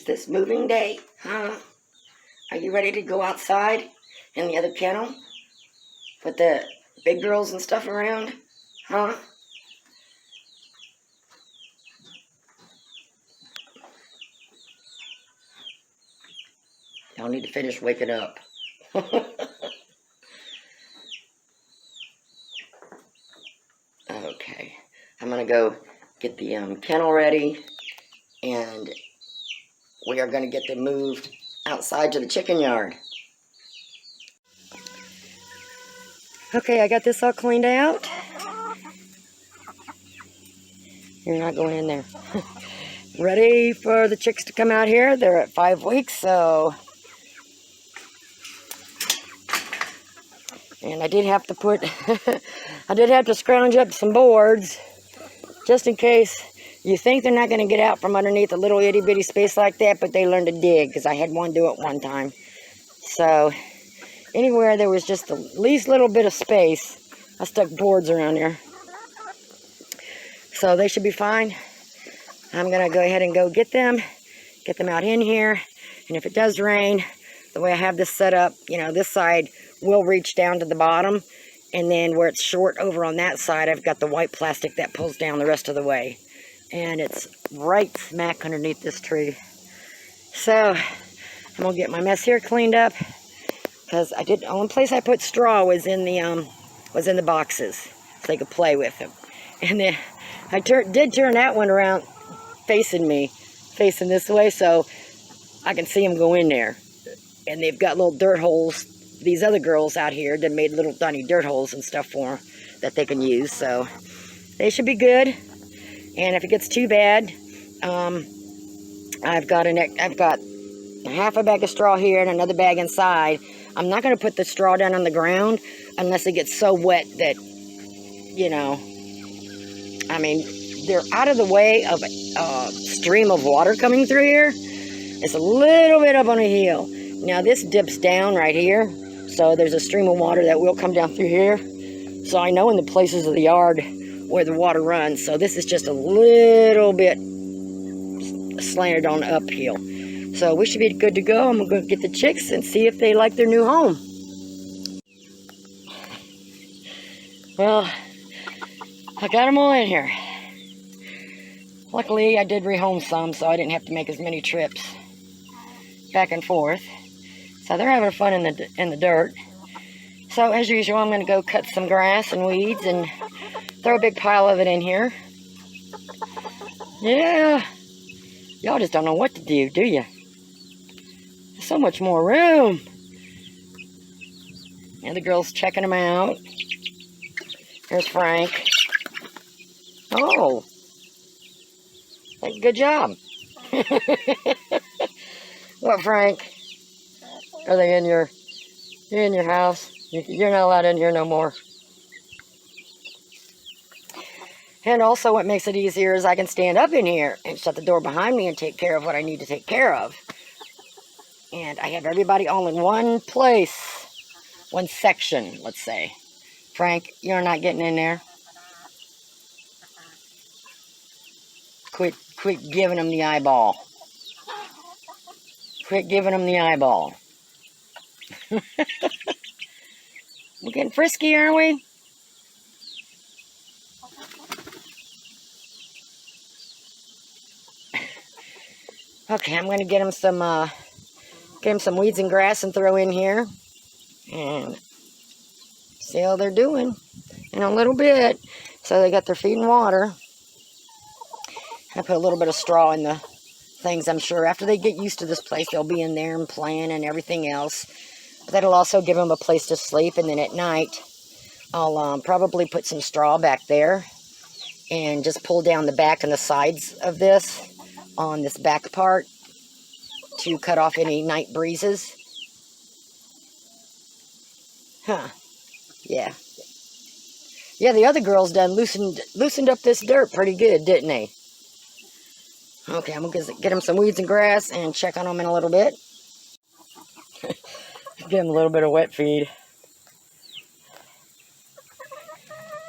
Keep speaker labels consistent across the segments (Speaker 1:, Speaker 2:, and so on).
Speaker 1: Is this moving day? Huh? Are you ready to go outside in the other kennel? With the big girls and stuff around? Huh? Y'all need to finish waking up. Okay. I'm going to go get the kennel ready. And we are going to get them moved outside to the chicken yard. Okay, I got this all cleaned out. You're not going in there. Ready for the chicks to come out here. They're at 5 weeks, so... And I did have to put... I did have to scrounge up some boards, just in case you think they're not going to get out from underneath a little itty-bitty space like that, but they learned to dig, because I had one do it one time. So, anywhere there was just the least little bit of space, I stuck boards around there. So they should be fine. I'm going to go ahead and go get them out in here. And if it does rain, the way I have this set up, you know, this side will reach down to the bottom. And then where it's short over on that side, I've got the white plastic that pulls down the rest of the way. And it's right smack underneath this tree. So I'm going to get my mess here cleaned up. Because the only place I put straw was in the boxes. So they could play with them. And then I did turn that one around facing me, facing this way, so I can see them go in there. And they've got little dirt holes. These other girls out here that made little tiny dirt holes and stuff for them that they can use, so they should be good. And if it gets too bad, I've got half a bag of straw here and another bag inside. I'm not going to put the straw down on the ground unless it gets so wet that, you know, I mean, they're out of the way of a stream of water coming through here. It's a little bit up on a hill. Now this dips down right here, so there's a stream of water that will come down through here. So I know in the places of the yard where the water runs, so this is just a little bit slanted on uphill. So we should be good to go. I'm going to go get the chicks and see if they like their new home. Well, I got them all in here. Luckily, I did rehome some, so I didn't have to make as many trips back and forth. So they're having fun in the dirt. So as usual, I'm going to go cut some grass and weeds and throw a big pile of it in here. Yeah, y'all just don't know what to do you? There's so much more room. And the girl's checking them out. Here's Frank. Oh, good job. What, Frank? Are they in your house? You're not allowed in here no more. And also what makes it easier is I can stand up in here and shut the door behind me and take care of what I need to take care of. And I have everybody all in one place, one section, let's say. Frank, you're not getting in there. Quit giving them the eyeball. Quit giving them the eyeball. We're getting frisky, aren't we? Okay, I'm going to get them some weeds and grass and throw in here. And see how they're doing in a little bit. So they got their feed and water. I put a little bit of straw in the things, I'm sure. After they get used to this place, they'll be in there and playing and everything else. But that'll also give them a place to sleep. And then at night, I'll probably put some straw back there and just pull down the back and the sides of this on this back part to cut off any night breezes. Huh. Yeah. Yeah, the other girls done loosened up this dirt pretty good, didn't they? Okay, I'm going to get them some weeds and grass and check on them in a little bit. Give them a little bit of wet feed.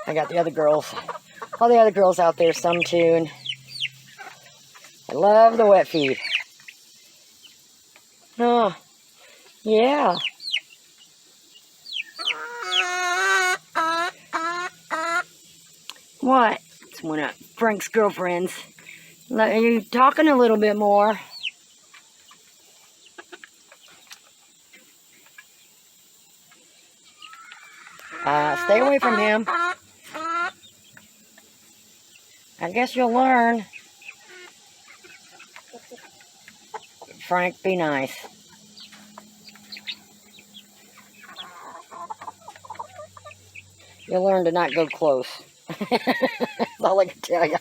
Speaker 1: I got the other girls, all the other girls out there, some too, and I love the wet feed. Oh, yeah. What? It's one of Frank's girlfriends. Are you talking a little bit more? Stay away from him. I guess you'll learn. Frank, be nice. You'll learn to not go close. That's all I can tell you.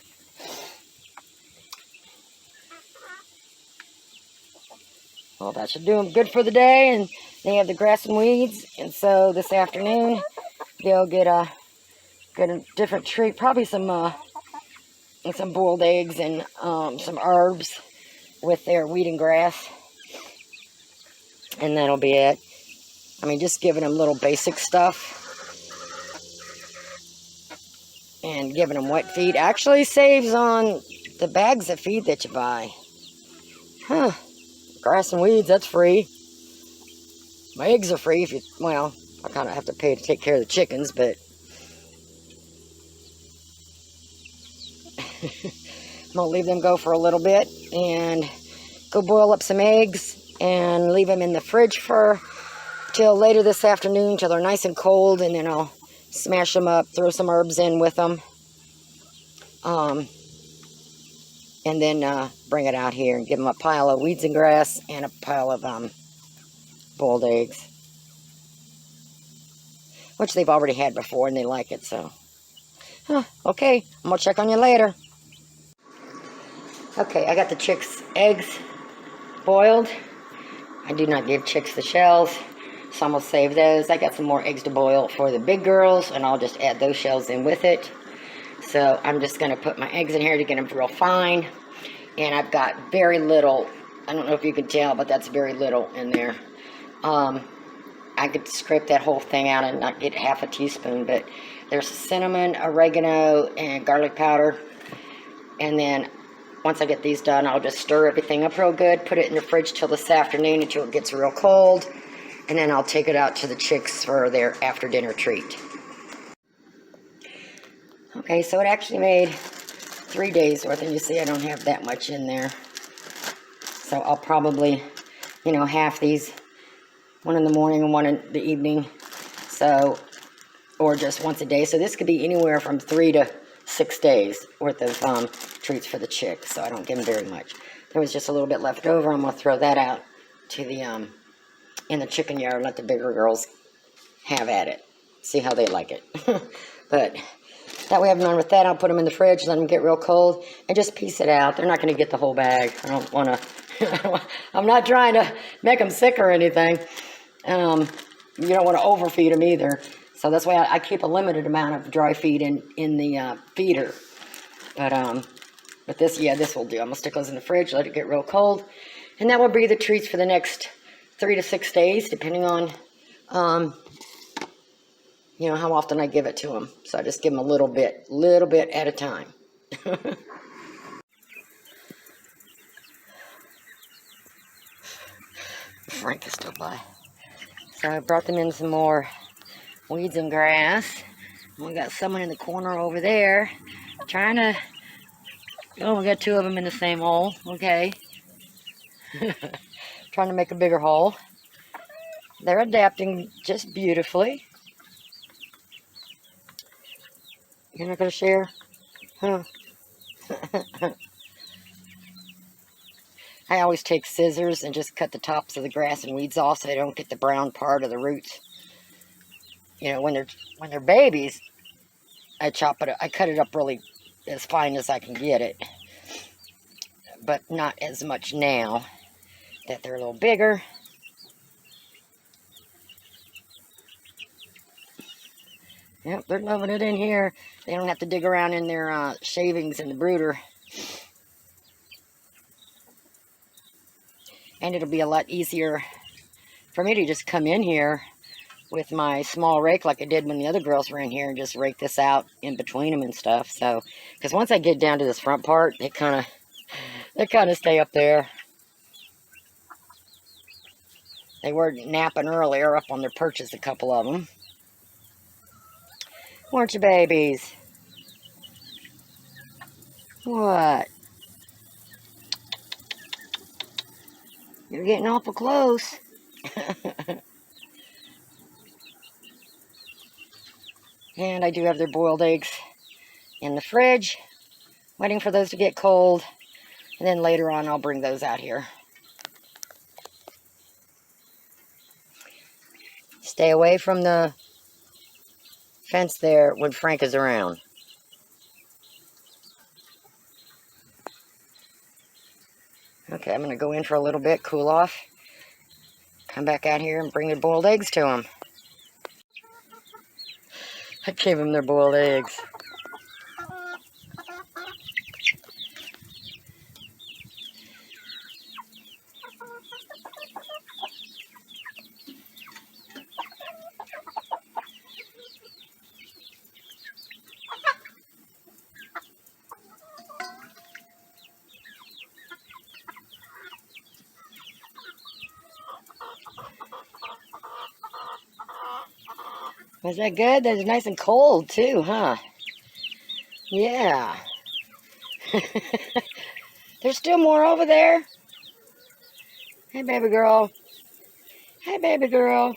Speaker 1: Well, that should do them good for the day. And they have the grass and weeds. And so this afternoon, they'll get a different treat. Probably some boiled eggs and some herbs with their wheat and grass. And that'll be it. I mean, just giving them little basic stuff. And giving them wet feed actually saves on the bags of feed that you buy. Huh. Grass and weeds, that's free. My eggs are free if you, well, I kind of have to pay to take care of the chickens, but I'm going to leave them go for a little bit and go boil up some eggs and leave them in the fridge for till later this afternoon till they're nice and cold, and then I'll smash them up, throw some herbs in with them, and then bring it out here and give them a pile of weeds and grass and a pile of boiled eggs, which they've already had before and they like it. So okay, I'm gonna check on you later. Okay, I got the chicks' eggs boiled. I do not give chicks the shells, so I'm gonna save those. I got some more eggs to boil for the big girls, and I'll just add those shells in with it. So I'm just gonna put my eggs in here to get them real fine. And I've got very little, I don't know if you can tell, but that's very little in there. I could scrape that whole thing out and not get half a teaspoon, but there's cinnamon, oregano, and garlic powder. And then once I get these done, I'll just stir everything up real good, put it in the fridge till this afternoon until it gets real cold, and then I'll take it out to the chicks for their after dinner treat. Okay, so it actually made 3 days worth, and you see I don't have that much in there. So I'll probably, half these, one in the morning and one in the evening, so, or just once a day. So this could be anywhere from 3 to 6 days worth of treats for the chicks, so I don't give them very much. There was just a little bit left over. I'm going to throw that out to the, in the chicken yard and let the bigger girls have at it. See how they like it. But that way I'm done with that. I'll put them in the fridge, let them get real cold, and just piece it out. They're not going to get the whole bag. I don't want to, I'm not trying to make them sick or anything. You don't want to overfeed them either. So that's why I keep a limited amount of dry feed in the feeder. But this, yeah, this will do. I'm going to stick those in the fridge, let it get real cold. And that will be the treats for the next 3 to 6 days, depending on, how often I give it to them. So I just give them a little bit at a time. Frank is still by. So I brought them in some more weeds and grass. We got someone in the corner over there trying to, oh, we got 2 of them in the same hole. Okay. Trying to make a bigger hole. They're adapting just beautifully. You're not going to share? Huh. I always take scissors and just cut the tops of the grass and weeds off so they don't get the brown part of the roots. When they're babies, I cut it up really as fine as I can get it. But not as much now that they're a little bigger. Yep, they're loving it in here. They don't have to dig around in their shavings in the brooder. And it'll be a lot easier for me to just come in here with my small rake like I did when the other girls were in here and just rake this out in between them and stuff. So, because once I get down to this front part, they kind of stay up there. They were napping earlier up on their perches, a couple of them. Weren't you, babies? What? You're getting awful close. And I do have their boiled eggs in the fridge, waiting for those to get cold. And then later on, I'll bring those out here. Stay away from the fence there when Frank is around. Okay, I'm going to go in for a little bit, cool off. Come back out here and bring their boiled eggs to them. I gave them their boiled eggs. Was that good? That's nice and cold too, huh? Yeah. There's still more over there. Hey, baby girl. Hey, baby girl.